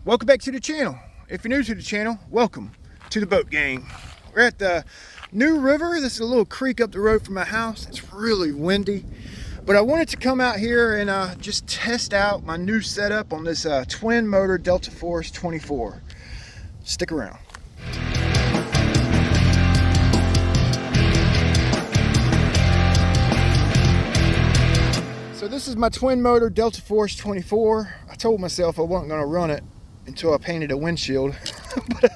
Welcome back to the channel. If you're new to the channel, welcome to the boat gang. We're at the New River. This is a little creek up the road from my house. It's really windy, but I wanted to come out here and just test out my new setup on this twin motor Deltaforce 24. Stick around. So this is my twin motor Deltaforce 24. I told myself I wasn't going to run it until I painted a windshield. But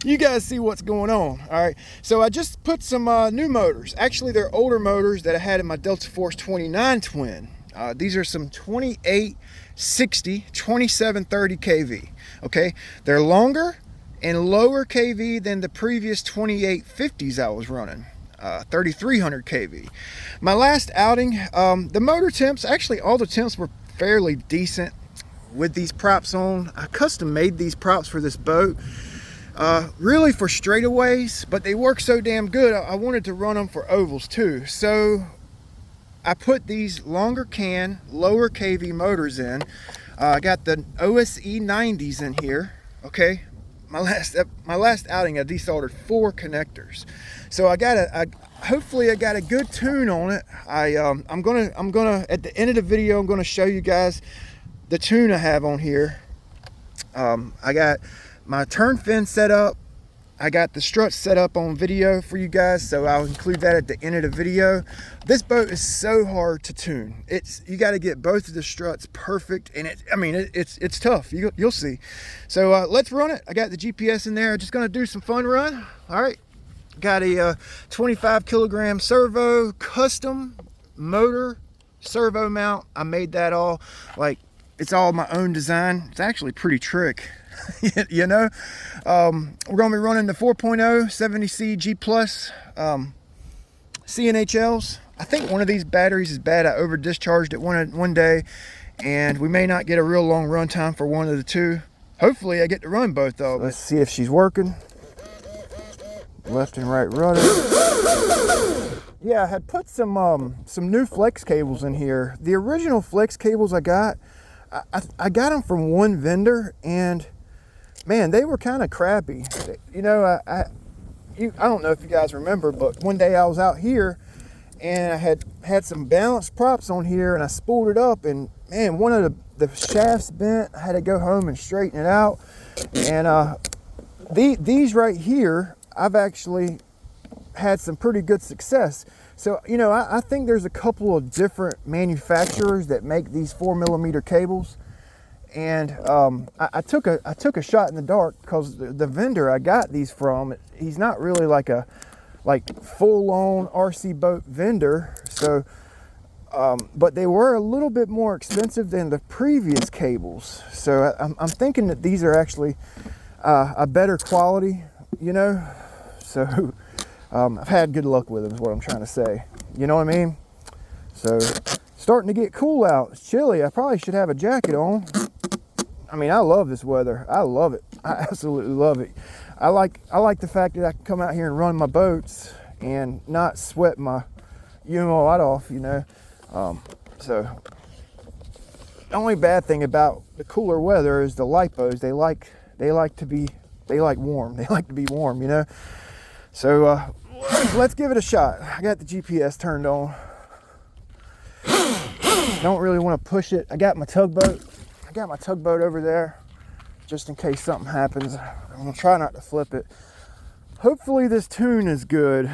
you guys see what's going on. All right, so I just put some new motors. Actually, they're older motors that I had in my Deltaforce 29 twin. These are some 2860 2730 kV. Okay, they're longer and lower kV than the previous 2850s I was running. 3300 kV. My last outing, the motor temps, actually all the temps were fairly decent with these props on. I custom made these props for this boat, really for straightaways, but they work so damn good I wanted to run them for ovals too. So I put these longer can, lower kV motors in. I got the OSE 90s in here. Okay, my last outing I desoldered 4 connectors, so hopefully I got a good tune on it. I'm gonna at the end of the video I'm gonna show you guys the tune I have on here. I got my turn fin set up. I got the strut set up on video for you guys, so I'll include that at the end of the video. This boat is so hard to tune. You got to get both of the struts perfect, and it's tough. You'll see. So let's run it. I got the GPS in there. I'm just gonna do some fun run. All right, got a 25 kilogram servo custom motor servo mount. I made that all, like, it's all my own design. It's actually pretty trick. You know, we're going to be running the 4.0 70C G Plus CNHLs. I think one of these batteries is bad. I over discharged it one day, and we may not get a real long run time for one of the two. Hopefully I get to run both of them. Let's see if she's working. Left and right rudder. Yeah, I had put some new flex cables in here. The original flex cables I got them from one vendor, and man, they were kind of crappy. You know, I don't know if you guys remember, but one day I was out here and I had some balanced props on here, and I spooled it up, and man, one of the shafts bent. I had to go home and straighten it out. And these right here, I've actually had some pretty good success. So, you know, I think there's a couple of different manufacturers that make these 4mm cables. And I took a shot in the dark, because the vendor I got these from, he's not really like full-on RC boat vendor. So, but they were a little bit more expensive than the previous cables. So I'm thinking that these are actually a better quality, you know. So I've had good luck with them is what I'm trying to say. You know what I mean? So starting to get cool out. It's chilly. I probably should have a jacket on. I mean, I love this weather. I love it. I absolutely love it. I like the fact that I can come out here and run my boats and not sweat my light off, you know. So the only bad thing about the cooler weather is the lipos. They like warm. They like to be warm, you know. So let's give it a shot. I got the GPS turned on. Don't really want to push it. I got my tugboat over there just in case something happens. I'm gonna try not to flip it. Hopefully this tune is good.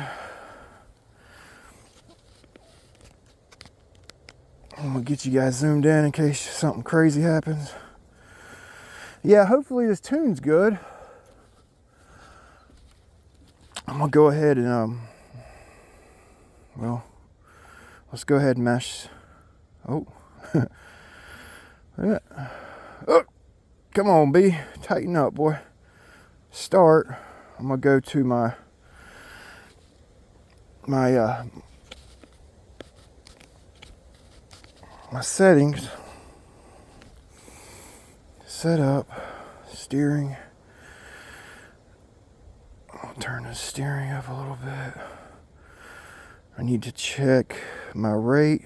I'm gonna get you guys zoomed in case something crazy happens. Yeah, hopefully this tune's good. I'm gonna go ahead and well, let's go ahead and mesh. Oh. Yeah. Oh, come on, B, tighten up, boy. Start. I'm gonna go to my settings. Set up steering. I'll turn the steering up a little bit. I need to check my rate.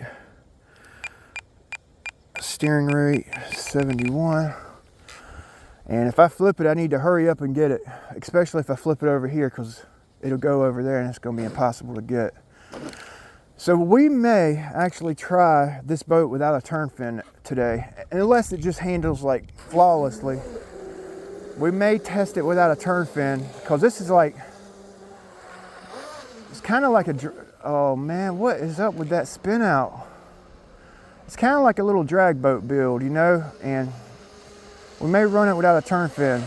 Steering rate 71. And if I flip it, I need to hurry up and get it, especially if I flip it over here, because it'll go over there and it's going to be impossible to get. So we may actually try this boat without a turn fin today, unless it just handles like flawlessly. We may test it without a turn fin, because this is like, it's kind of like a, oh man, what is up with that spin out? It's kind of like a little drag boat build, you know, and we may run it without a turn fin.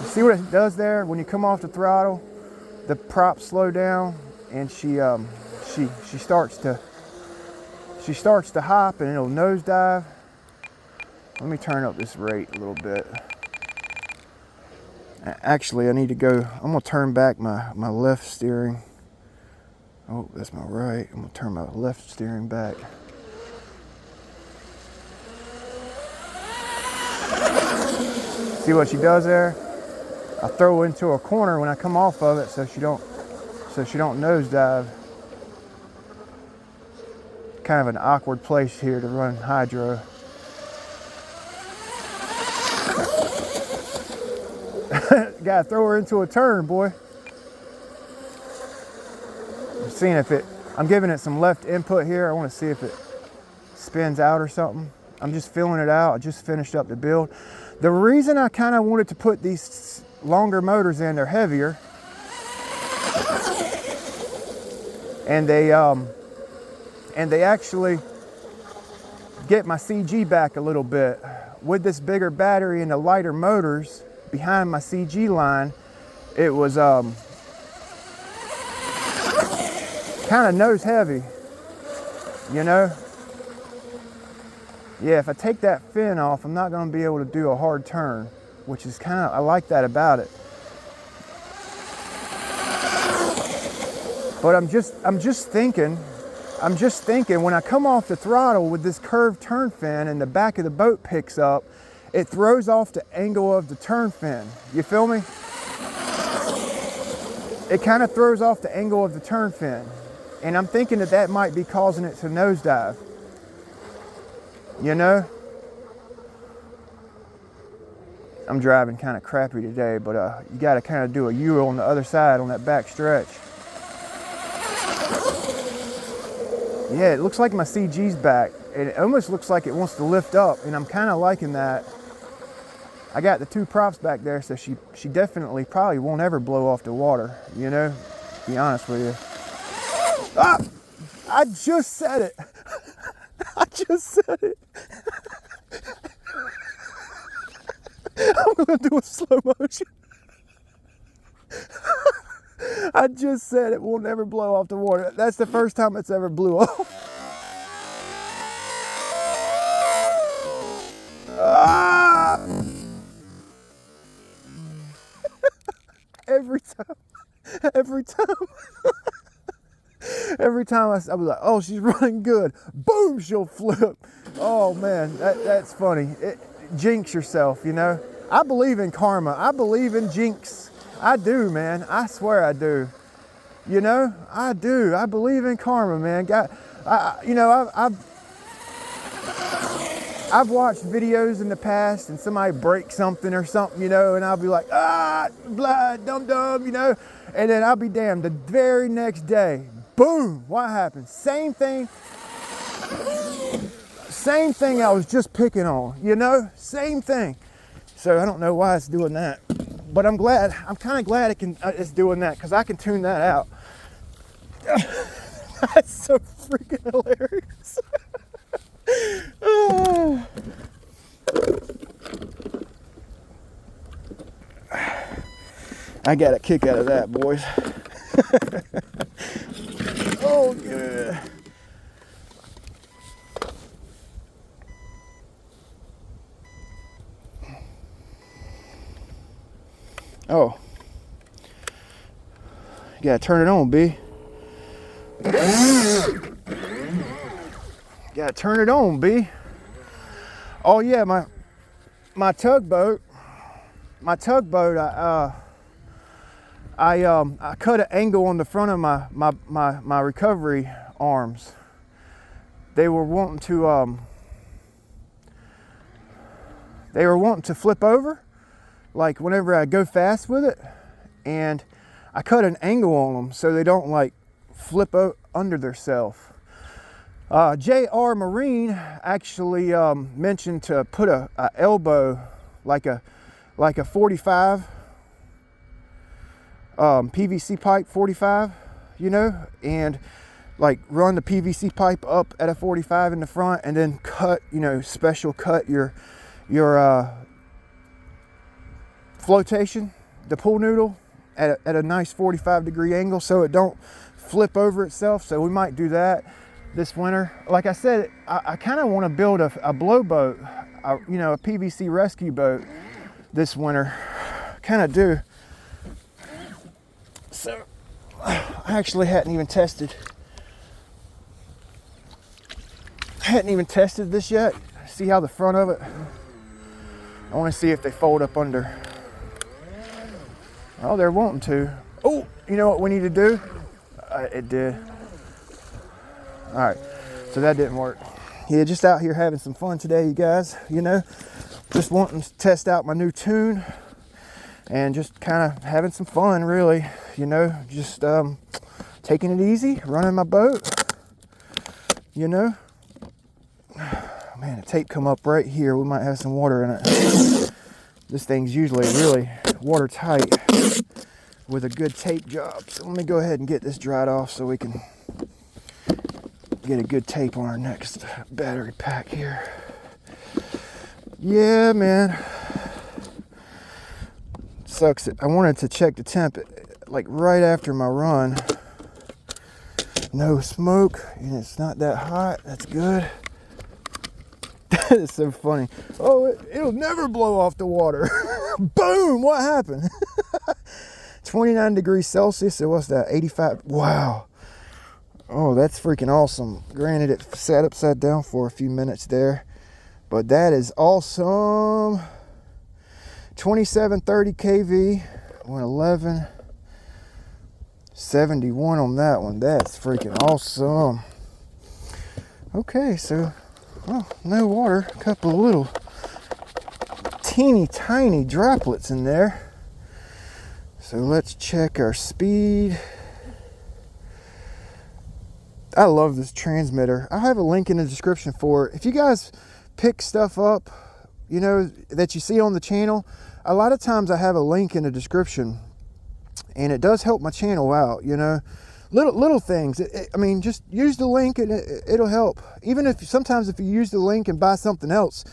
You see what it does there? When you come off the throttle, the props slow down, and she starts to hop, and it'll nosedive. Let me turn up this rate a little bit. Actually, I need to go. I'm gonna turn back my left steering. Oh, that's my right. I'm gonna turn my left steering back. See what she does there? I throw into a corner when I come off of it, so she don't nosedive. Kind of an awkward place here to run hydro. Gotta throw her into a turn, boy. I'm seeing if it, I'm giving it some left input here. I want to see if it spins out or something. I'm just feeling it out. I just finished up the build. The reason I kind of wanted to put these longer motors in, they're heavier, and they actually get my CG back a little bit. With this bigger battery and the lighter motors behind my CG line, it was kind of nose heavy, you know? Yeah, if I take that fin off, I'm not going to be able to do a hard turn, which is kind of, I like that about it. But I'm just thinking when I come off the throttle with this curved turn fin and the back of the boat picks up, it throws off the angle of the turn fin. You feel me? It kind of throws off the angle of the turn fin. And I'm thinking that that might be causing it to nosedive. You know? I'm driving kind of crappy today, but you got to kind of do a U on the other side on that back stretch. Yeah, it looks like my CG's back. It almost looks like it wants to lift up, and I'm kind of liking that. I got the two props back there, so she definitely probably won't ever blow off the water, you know, to be honest with you. Ah! I just said it. I just said it. I'm gonna do a slow motion. I just said it won't ever blow off the water. That's the first time it's ever blew off. Ah! Every time I was like, oh, she's running good. Boom, she'll flip. Oh man, that's funny. Jinx yourself, you know. I believe in karma. I believe in jinx. I do, man. I swear I do. You know, I do. I believe in karma, man. I've watched videos in the past and somebody breaks something or something, you know, and I'll be like, blah, dum-dum, you know, and then I'll be damned. The very next day, boom, what happened? Same thing I was just picking on, you know, same thing. So I don't know why it's doing that, but I'm kind of glad it's doing that, because I can tune that out. That's so freaking hilarious. I got a kick out of that, boys. Oh, yeah. Oh. You gotta turn it on, B. Gotta turn it on, B. Oh yeah, my tugboat. I cut an angle on the front of my recovery arms. They were wanting to they were wanting to flip over, like whenever I go fast with it, and I cut an angle on them so they don't like flip under themselves. JR Marine actually mentioned to put a elbow, like a 45 PVC pipe 45, you know, and like run the PVC pipe up at a 45 in the front, and then cut, you know, special cut your flotation, the pool noodle at a nice 45-degree angle so it don't flip over itself. So we might do that this winter. Like I said, I kind of want to build a blow boat, you know, a PVC rescue boat this winter. Kind of do. So I actually hadn't even tested this yet. See how the front of it, I want to see if they fold up under. Oh, they're wanting to. Oh, you know what we need to do? It did. All right, so that didn't work. Yeah, just out here having some fun today, you guys. You know, just wanting to test out my new tune and just kind of having some fun, really. You know, just taking it easy, running my boat. You know, man, the tape come up right here. We might have some water in it. This thing's usually really watertight with a good tape job. So let me go ahead and get this dried off so we can get a good tape on our next battery pack here. Yeah, man. Sucks. I wanted to check the temp like right after my run. No smoke, and it's not that hot. That's good. That is so funny. Oh, it'll never blow off the water. Boom! What happened? 29 degrees Celsius. So what's that? 85. Wow. Oh, that's freaking awesome. Granted, it sat upside down for a few minutes there, but that is awesome. 2730 kV, 111, 71 on that one. That's freaking awesome. Okay, so, well, no water. A couple of little teeny tiny droplets in there. So let's check our speed. I love this transmitter. I have a link in the description for it. If you guys pick stuff up, you know, that you see on the channel, a lot of times I have a link in the description, and it does help my channel out, you know. Little things. I mean, just use the link and it'll help. Even if sometimes if you use the link and buy something else,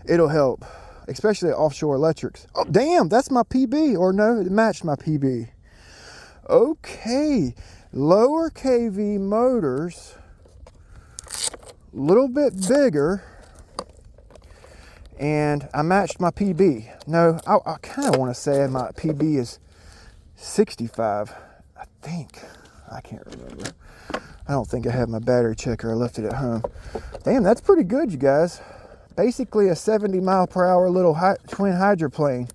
it'll help. Especially offshore electrics. Oh, damn, that's my PB. Or no, it matched my PB. Okay. Lower KV motors, a little bit bigger, and I matched my PB. No, I kind of want to say my PB is 65, I think. I can't remember. I don't think I have my battery checker. I left it at home. Damn, that's pretty good, you guys. Basically a 70-mile-per-hour little twin hydroplane.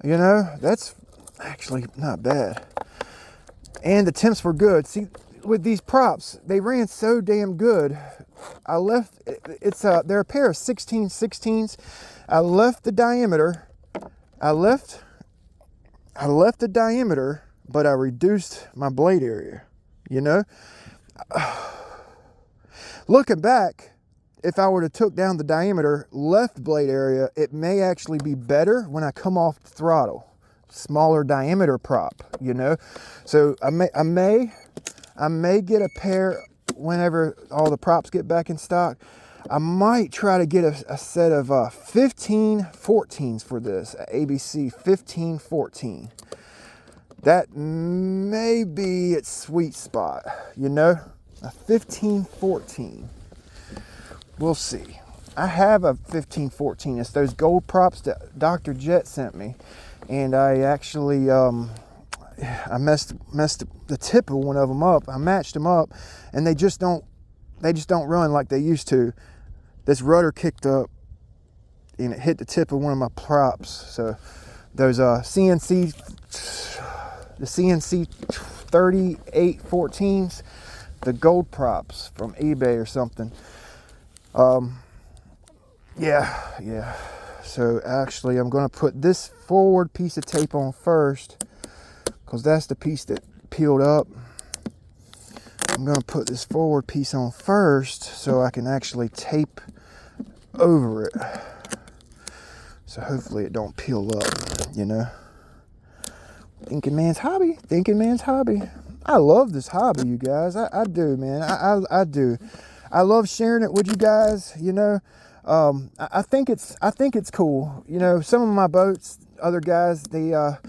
You know, that's actually not bad. And the temps were good. See, with these props, they ran so damn good. I left, they're a pair of 16/16s. I left the diameter. I left the diameter, but I reduced my blade area, you know? Looking back, if I were to took down the diameter, left blade area, it may actually be better when I come off the throttle. Smaller diameter prop, you know? So I may get a pair whenever all the props get back in stock. I might try to get a set of 15/14s for this, ABC 15/14. That may be its sweet spot, you know? A 15/14. We'll see. I have a 15/14. It's those gold props that Dr. Jet sent me. And I actually, I messed the tip of one of them up. I matched them up, and they just don't run like they used to. This rudder kicked up, and it hit the tip of one of my props. So those the CNC 3814s, the gold props from eBay or something. Yeah. So actually I'm going to put this forward piece of tape on first, because that's the piece that peeled up. I'm going to put this forward piece on first so I can actually tape over it. So hopefully it don't peel up, you know. Thinking man's hobby, thinking man's hobby. I love this hobby, you guys. I do, man. I do. I love sharing it with you guys, you know. I think it's cool. You know, some of my boats, other guys, they're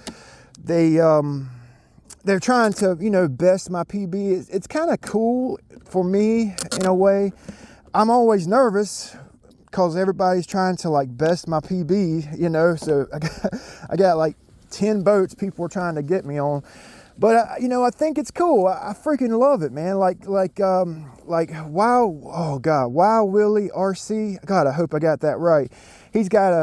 trying to, you know, best my PB. It's kind of cool for me in a way. I'm always nervous because everybody's trying to like best my PB, you know. So I got like 10 boats people are trying to get me on. But you know, I think it's cool. I freaking love it, man. Like wow, oh God, Wow Willie RC. God, I hope I got that right. He's got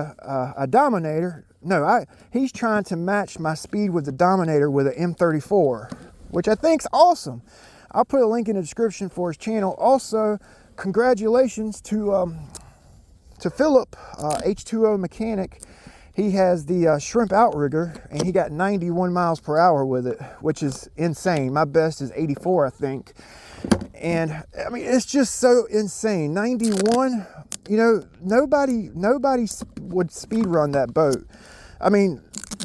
a Dominator. No, he's trying to match my speed with the Dominator with an M34, which I think's awesome. I'll put a link in the description for his channel. Also, congratulations to Philip, H2O mechanic. He has the shrimp outrigger, and he got 91 miles per hour with it, which is insane. My best is 84, I think. And I mean, it's just so insane. 91, you know, nobody would speed run that boat. I mean,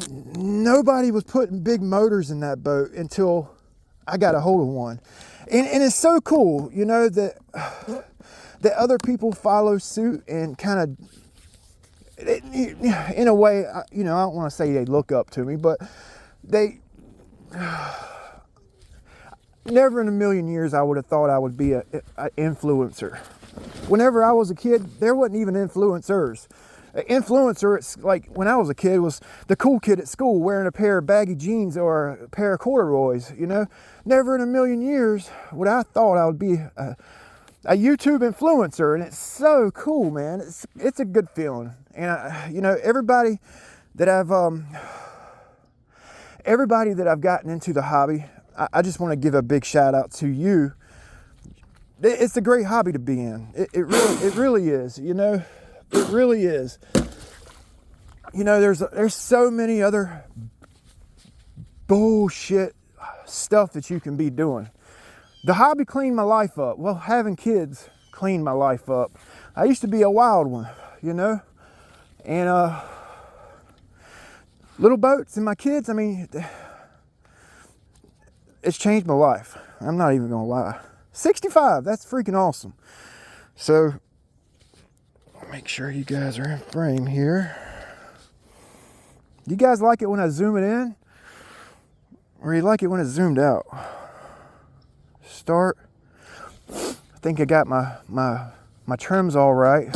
nobody was putting big motors in that boat until I got a hold of one. And it's so cool, you know, that other people follow suit and kind of, in a way, you know, I don't want to say they look up to me, but they, never in a million years I would have thought I would be an influencer. Whenever I was a kid, there wasn't even influencers. An influencer, it's like when I was a kid, was the cool kid at school wearing a pair of baggy jeans or a pair of corduroys, you know. Never in a million years would I thought I would be a YouTube influencer, and it's so cool, man. It's a good feeling. And you know, everybody that I've gotten into the hobby, I just want to give a big shout out to you. It's a great hobby to be in. It really is, you know. It really is. You know, there's so many other bullshit stuff that you can be doing. The hobby cleaned my life up. Well, having kids cleaned my life up. I used to be a wild one, you know. And little boats and my kids, I mean, it's changed my life. I'm not even gonna lie. 65, that's freaking awesome. So, make sure you guys are in frame here. You guys like it when I zoom it in? Or you like it when it's zoomed out? Start. I think I got my trims all right.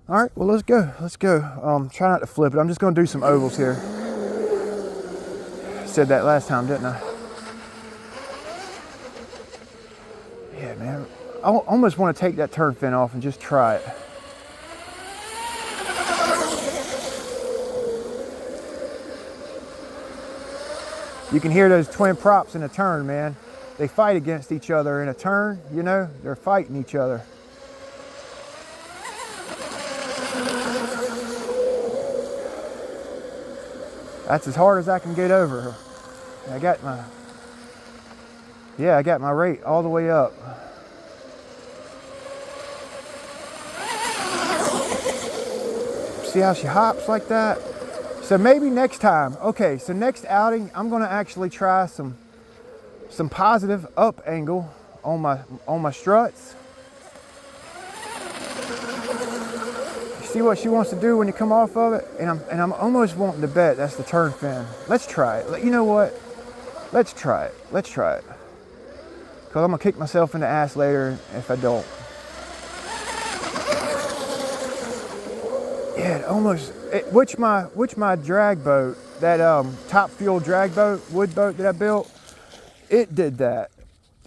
All right, well, let's go. Let's go. Try not to flip it. I'm just gonna do some ovals here. Said that last time, didn't I? Yeah, man. I almost want to take that turn fin off and just try it. You can hear those twin props in a turn, man. They fight against each other in a turn, you know? They're fighting each other. That's as hard as I can get over. I got my rate all the way up. See how she hops like that? So maybe next time, okay, so next outing, I'm gonna actually try some positive up angle on my struts. See what she wants to do when you come off of it? And I'm almost wanting to bet that's the turn fin. Let's try it. You know what? Let's try it. Let's try it. Because I'm going to kick myself in the ass later if I don't. Yeah, it almost, which my drag boat, that top fuel drag boat, wood boat that I built, it did that.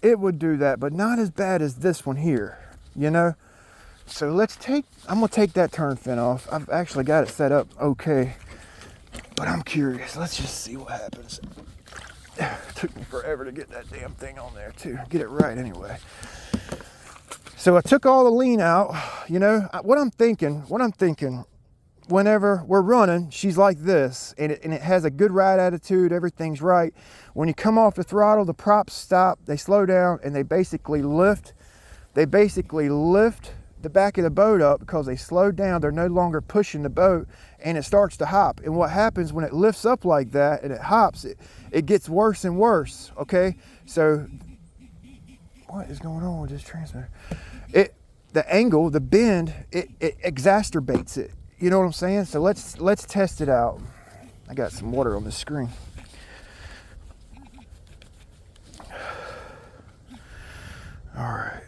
It would do that, but not as bad as this one here, you know? So I'm gonna take that turn fin off. I've actually got it set up okay, but I'm curious. Let's just see what happens. It took me forever to get that damn thing on there too. Get it right anyway. So I took all the lean out, you know. What I'm thinking whenever we're running, she's like this, and it has a good ride attitude, everything's right. When you come off the throttle, the props stop, they slow down, and they basically lift the back of the boat up because they slowed down. They're no longer pushing the boat, and it starts to hop. And what happens when it lifts up like that and it hops, it gets worse and worse, okay? So what is going on with this transmitter? The angle, the bend, it exacerbates it. You know what I'm saying? So let's test it out. I got some water on the screen. All right.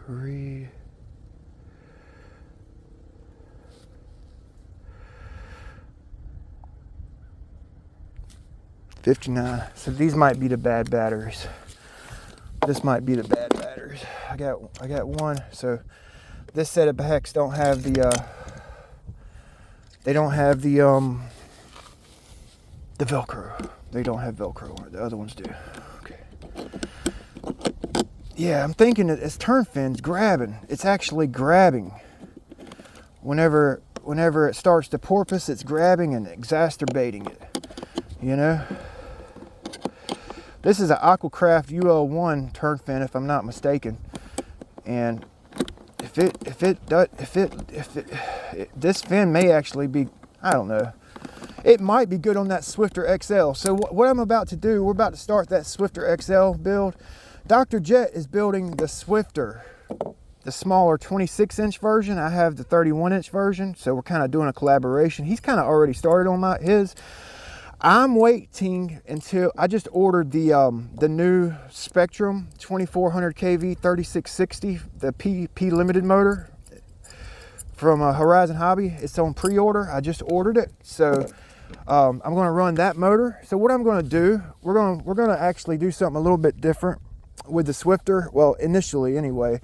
Read. 59. So these might be the bad batteries. This might be the bad batteries. I got one. So this set of backs don't have the they don't have the Velcro. They don't have Velcro. The other ones do. Okay. Yeah, I'm thinking that this turn fin's grabbing. It's actually grabbing. Whenever it starts to porpoise, it's grabbing and exacerbating it. You know? This is an AQUA UL1 turn fin, if I'm not mistaken. And this fin may actually be, I don't know. It might be good on that Swifter XL. So what I'm about to do, we're about to start that Swifter XL build. Dr. Jet is building the Swifter, the smaller 26-inch version. I have the 31-inch version. So we're kind of doing a collaboration. He's kind of already started on his. I'm waiting until I just ordered the new Spectrum 2400 kV 3660, the P limited motor from Horizon Hobby. It's on pre-order. I just ordered it, so I'm going to run that motor. So what I'm going to do, we're going to actually do something a little bit different with the Swifter. Well, initially anyway,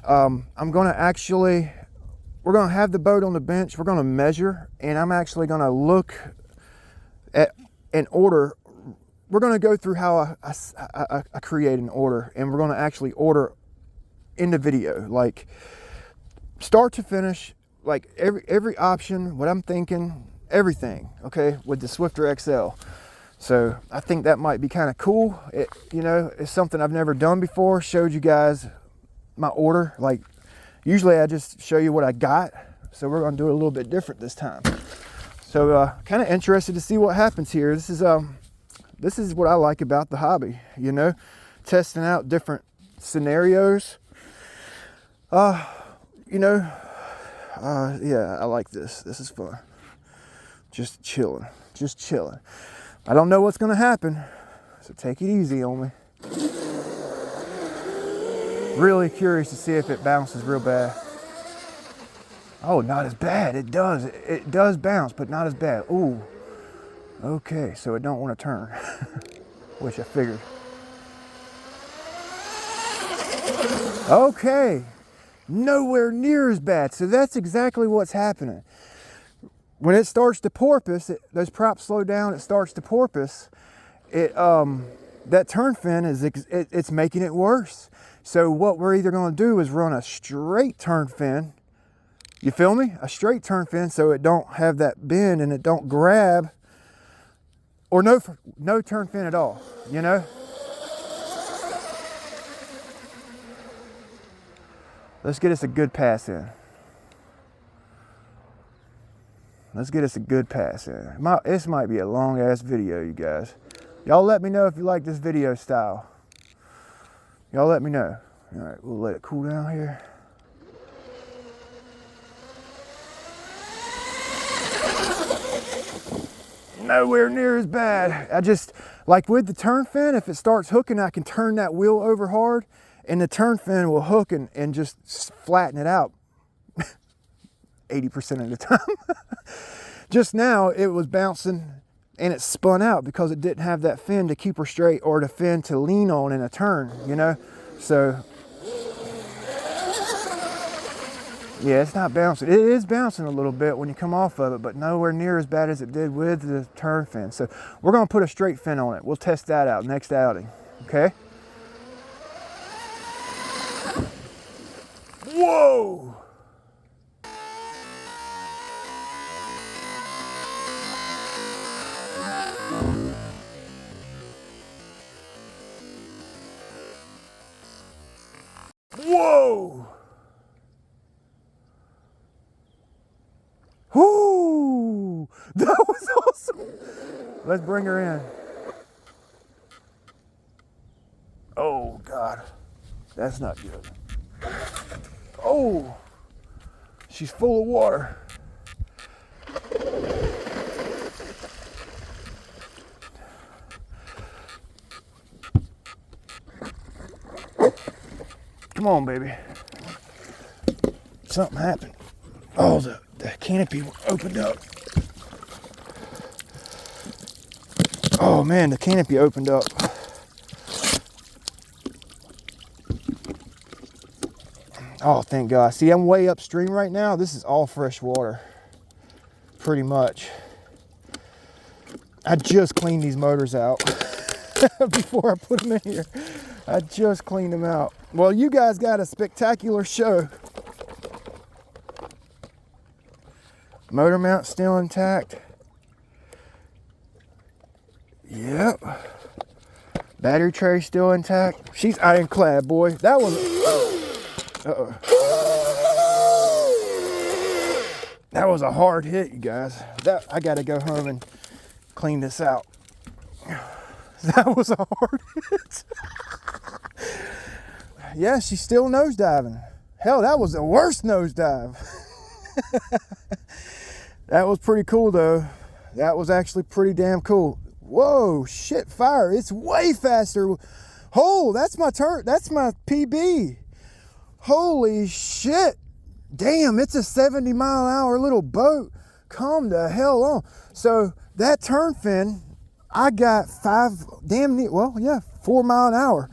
we're going to have the boat on the bench. We're going to measure, and I'm actually going to look at an order. We're going to go through how I create an order, and we're going to actually order in the video, like start to finish, like every option, what I'm thinking, everything, okay, with the Swifter XL. So I think that might be kind of cool. You know, it's something I've never done before. Showed you guys my order. Like usually I just show you what I got. So we're going to do it a little bit different this time. So kind of interested to see what happens here. This is what I like about the hobby, you know, testing out different scenarios. You know, yeah, I like this. This is fun. Just chilling. I don't know what's gonna happen, so take it easy on me. Really curious to see if it bounces real bad. Oh, not as bad. It does bounce, but not as bad. Ooh. Okay, so it don't want to turn. Which I figured. Okay. Nowhere near as bad. So that's exactly what's happening. When it starts to porpoise, those props slow down, it starts to porpoise. That turn fin it's making it worse. So what we're either going to do is run a straight turn fin. You feel me? A straight turn fin so it don't have that bend and it don't grab, or no turn fin at all, you know? Let's get us a good pass in. This might be a long ass video, you guys. Y'all let me know if you like this video style. Y'all let me know. All right, we'll let it cool down here. Nowhere near as bad. I just, like with the turn fin, if it starts hooking, I can turn that wheel over hard and the turn fin will hook and just flatten it out 80% of the time. Just now it was bouncing and it spun out because it didn't have that fin to keep her straight or the fin to lean on in a turn, you know? So Yeah, it's not bouncing. It is bouncing a little bit when you come off of it, but nowhere near as bad as it did with the turn fin. So we're gonna put a straight fin on it. We'll test that out next outing, okay? Whoa! Whoa! Whoo! That was awesome. Let's bring her in. Oh God, that's not good. Oh, she's full of water. Come on, baby. Something happened. Oh, the canopy opened up. Oh man, the canopy opened up. Oh, thank God. See, I'm way upstream right now. This is all fresh water, pretty much. I just cleaned these motors out before I put them in here. I just cleaned them out. Well, you guys got a spectacular show. Motor mount still intact. Yep. Battery tray still intact. She's ironclad, boy. That was... Uh-oh. That was a hard hit, you guys. I gotta go home and clean this out. That was a hard hit. Yeah, she's still nosediving. Hell, that was the worst nosedive. That was pretty cool though. That was actually pretty damn cool. Whoa, shit, fire. It's way faster. Oh, that's my turn. That's my PB. Holy shit. Damn, it's a 70-mile-an-hour little boat. Come the hell on. So that turn fin, I got 4 mile an hour.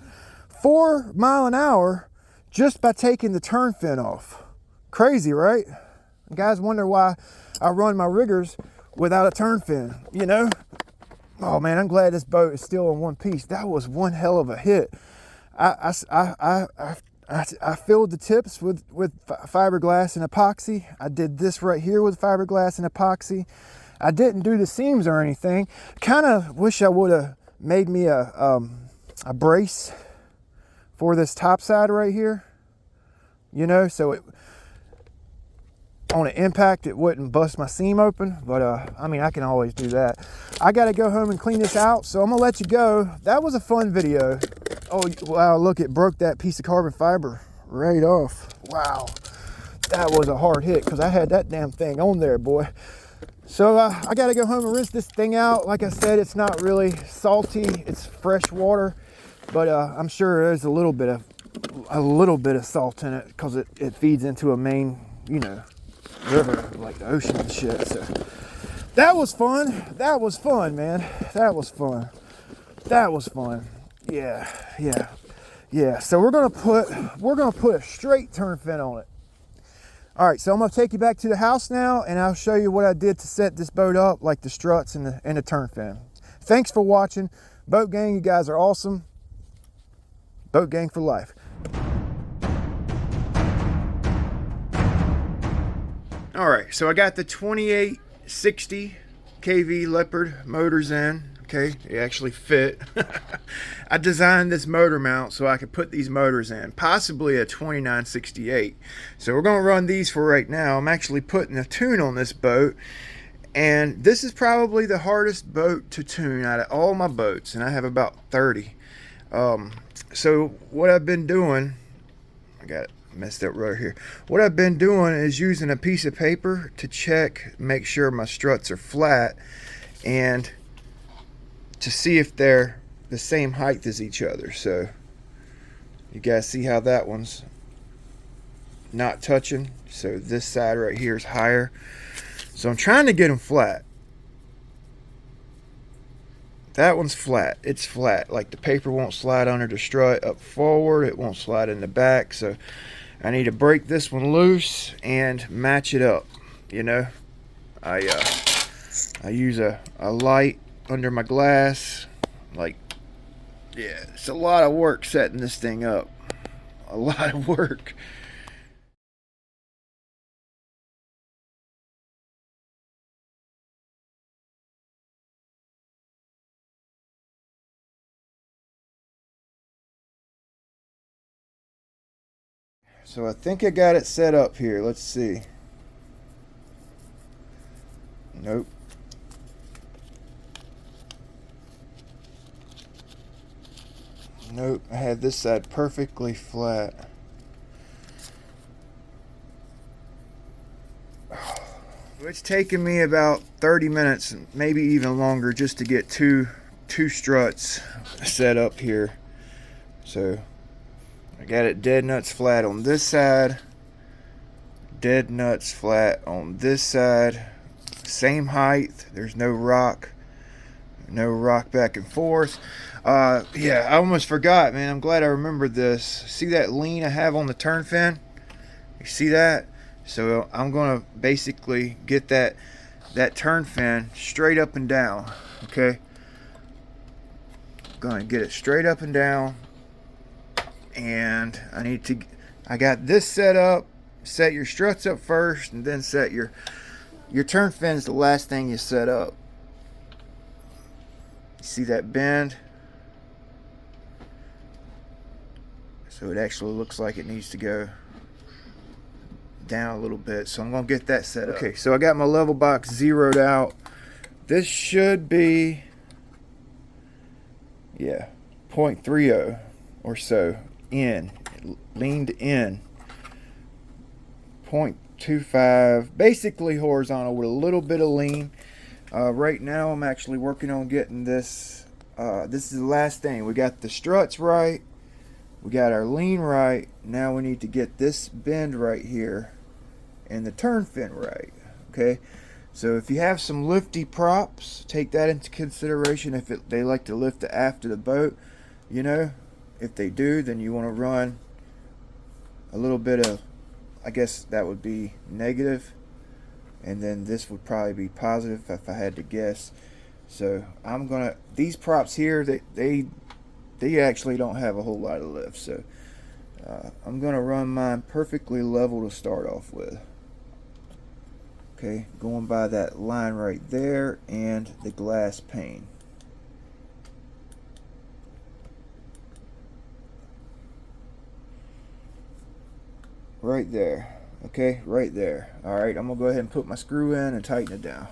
4 mile an hour just by taking the turn fin off. Crazy, right? You guys wonder why I run my riggers without a turn fin, you know? Oh man, I'm glad this boat is still in one piece. That was one hell of a hit. I filled the tips with fiberglass and epoxy. I did this right here with fiberglass and epoxy. I didn't do the seams or anything. Kind of wish I would have made me a brace for this top side right here. You know, so it, on an impact, it wouldn't bust my seam open, but I mean, I can always do that. I gotta go home and clean this out, so I'm gonna let you go. That was a fun video. Oh, wow, look, it broke that piece of carbon fiber right off. Wow, that was a hard hit because I had that damn thing on there, boy. So I gotta go home and rinse this thing out. Like I said, it's not really salty, it's fresh water, but I'm sure there's a little bit of salt in it because it feeds into a main, you know, river like the ocean and shit. So that was fun. That was fun, man. That was fun. That was fun. Yeah. So we're gonna put a straight turn fin on it. All right, so I'm gonna take you back to the house now, and I'll show you what I did to set this boat up, like the struts and the turn fin. Thanks for watching, Boat Gang. You guys are awesome. Boat Gang for life. All right, so I got the 2860 kV Leopard motors in. Okay, they actually fit. I designed this motor mount so I could put these motors in, possibly a 2968. So we're gonna run these for right now. I'm actually putting a tune on this boat, and this is probably the hardest boat to tune out of all my boats, and I have about 30. So what I've been doing, I got it messed up right here. What I've been doing is using a piece of paper to check, make sure my struts are flat, and to see if they're the same height as each other. So you guys see how that one's not touching, so this side right here is higher. So I'm trying to get them flat. That one's flat. It's flat. Like the paper won't slide under the strut up forward, it won't slide in the back. So I need to break this one loose and match it up. You know, I use a light under my glass. Like, yeah, it's a lot of work setting this thing up. A lot of work. So I think I got it set up here. Let's see. Nope. Nope, I had this side perfectly flat. It's taken me about 30 minutes, maybe even longer, just to get two struts set up here. So I got it dead nuts flat on this side, dead nuts flat on this side, same height. There's no rock back and forth. Yeah, I almost forgot, man. I'm glad I remembered this. See that lean I have on the turn fin? You see that? So I'm gonna basically get that turn fin straight up and down. Okay, gonna get it straight up and down, and I got this set up. Set your struts up first, and then set your turn fin is the last thing you set up. See that bend? So it actually looks like it needs to go down a little bit. So I'm going to get that set up. Okay, so I got my level box zeroed out. This should be, yeah, 0.30 or so in. It leaned in. 0.25, basically horizontal with a little bit of lean. Right now I'm actually working on getting this. This is the last thing. We got the struts right. We got our lean right. Now we need to get this bend right here and the turn fin right. Okay, so if you have some lifty props, take that into consideration. If they like to lift the aft of the boat, you know, if they do, then you want to run a little bit of, I guess that would be negative, and then this would probably be positive if I had to guess. So I'm gonna, these props here, they actually don't have a whole lot of lift, so I'm gonna run mine perfectly level to start off with. Okay, going by that line right there and the glass pane. Right there. Okay, right there. Alright, I'm gonna go ahead and put my screw in and tighten it down.